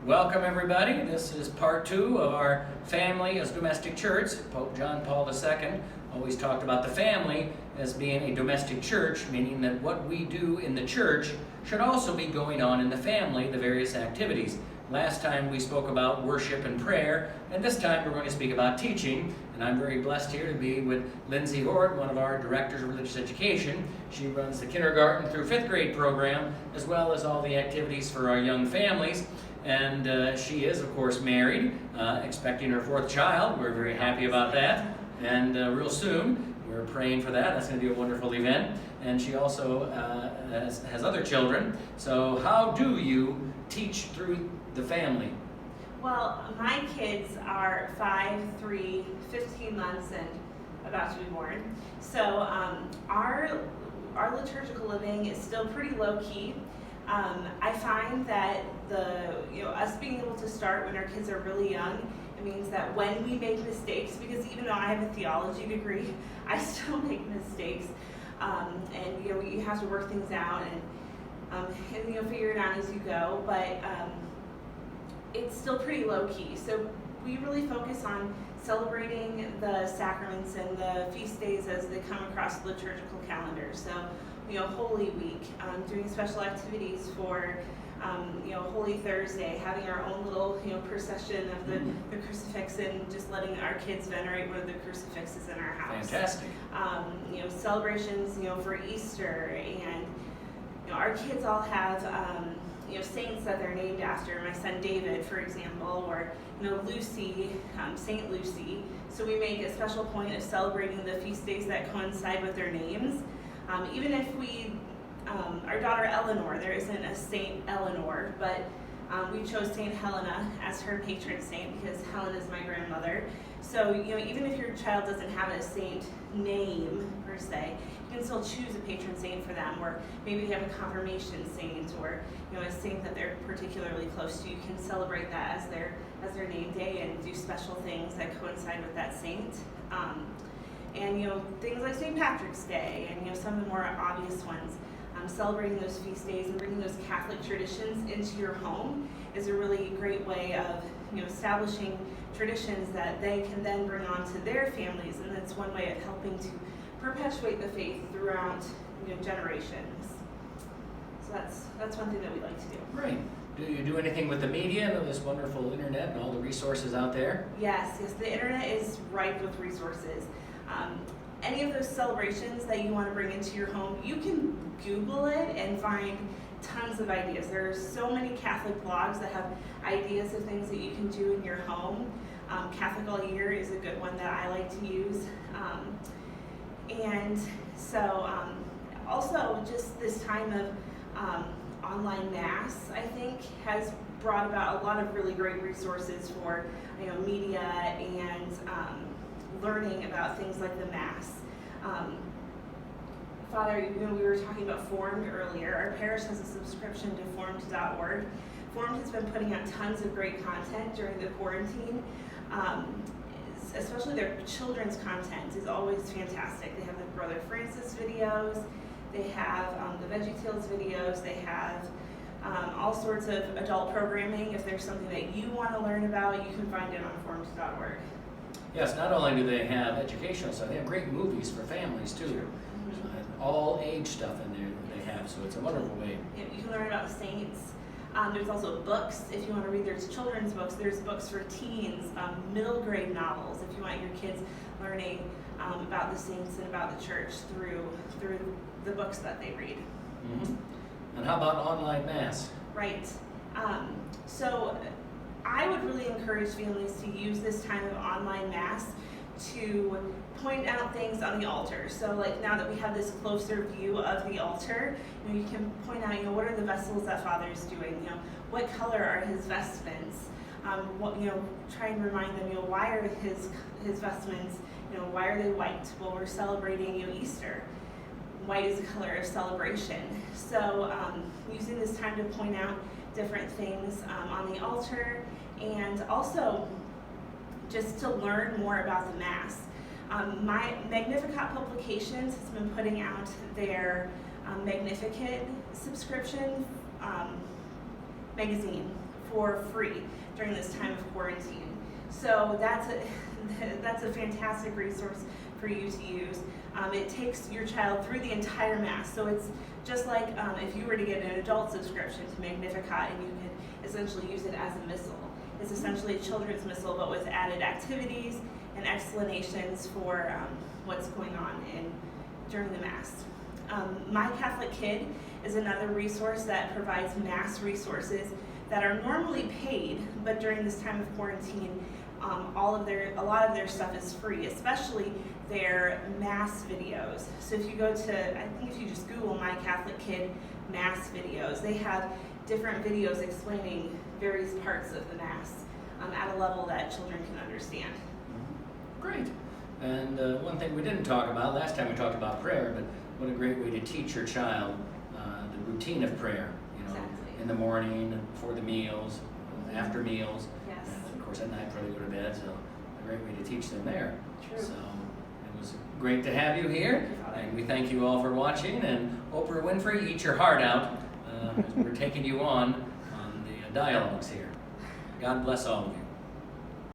Welcome everybody. This is part 2 of our Family as Domestic Church. Pope John Paul II always talked about the family as being a domestic church, meaning that what we do in the church should also be going on in the family, the various activities. Last time we spoke about worship and prayer, and this time we're going to speak about teaching. And I'm very blessed here to be with Linsey Hoard, one of our directors of religious education. She runs the kindergarten through 5th grade program, as well as all the activities for our young families. And she is, of course, married, expecting her 4th child. We're very happy about that. And real soon, we're praying for that. That's going to be a wonderful event. And she also has other children. So how do you teach through the family? Well, my kids are 5, 3, 15 months, and about to be born. So our liturgical living is still pretty low key. I find that us being able to start when our kids are really young, it means that when we make mistakes, because even though I have a theology degree, I still make mistakes, and you have to work things out and figure it out as you go. But it's still pretty low key. So we really focus on celebrating the sacraments and the feast days as they come across the liturgical calendar. So Holy Week, doing special activities for Holy Thursday, having our own little procession of the crucifix, and just letting our kids venerate one of the crucifixes in our house. Fantastic. Celebrations for Easter, and our kids all have saints that they're named after. My son David, for example, or Lucy, Saint Lucy. So we make a special point of celebrating the feast days that coincide with their names. Even if our daughter Eleanor, there isn't a Saint Eleanor, but we chose Saint Helena as her patron saint because Helen is my grandmother. So even if your child doesn't have a saint name per se, you can still choose a patron saint for them, or maybe they have a confirmation saint, or a saint that they're particularly close to. You can celebrate that as their name day and do special things that coincide with that saint. And things like St. Patrick's Day, and some of the more obvious ones. Celebrating those feast days and bringing those Catholic traditions into your home is a really great way of establishing traditions that they can then bring on to their families, and that's one way of helping to perpetuate the faith throughout generations. So that's one thing that we like to do. Great. Do you do anything with the media and this wonderful internet and all the resources out there? Yes, the internet is ripe with resources. Any of those celebrations that you want to bring into your home, you can Google it and find tons of ideas. There are so many Catholic blogs that have ideas of things that you can do in your home. Catholic All Year is a good one that I like to use. And so also just this time of online Mass, I think, has brought about a lot of really great resources for media and learning about things like the Mass. Father, we were talking about Formed earlier. Our parish has a subscription to formed.org. Formed has been putting out tons of great content during the quarantine. Especially their children's content is always fantastic. They have the Brother Francis videos, they have the VeggieTales videos, they have all sorts of adult programming. If there's something that you want to learn about, you can find it on formed.org. Yes, not only do they have educational stuff, they have great movies for families too. Mm-hmm. All age stuff in there that they have, so it's a wonderful way. Yeah, you can learn about the saints. There's also books, if you want to read. There's children's books, there's books for teens, middle grade novels, if you want your kids learning about the saints and about the church through the books that they read. Mm-hmm. And how about online Mass? Right. So I would really encourage families to use this time of online Mass to point out things on the altar. So like now that we have this closer view of the altar, you can point out, what are the vessels that Father is doing? What color are his vestments? Try and remind them, why are his vestments, why are they white? Well, we're celebrating, Easter. White is a color of celebration. So using this time to point out different things on the altar, and also just to learn more about the Mass. My Magnificat Publications has been putting out their Magnificat subscription magazine for free during this time of quarantine. So that's a fantastic resource for you to use. It takes your child through the entire Mass. So it's just like if you were to get an adult subscription to Magnificat, and you could essentially use it as a missal. It's essentially a children's missal, but with added activities and explanations for what's going on during the Mass. My Catholic Kid is another resource that provides Mass resources that are normally paid, but during this time of quarantine, a lot of their stuff is free, especially their Mass videos. So if you go to, I think if you just Google My Catholic Kid Mass videos, they have different videos explaining various parts of the Mass at a level that children can understand. Great. And one thing we didn't talk about, last time we talked about prayer, but what a great way to teach your child the routine of prayer, Exactly. in the morning, before the meals, after meals, Yes. and of course at night before they go to bed, so a great way to teach them there. True. So it was great to have you here, Thank you, Father. and we thank you all for watching, and Oprah Winfrey, eat your heart out, as we're taking you on the dialogues here. God bless all of you.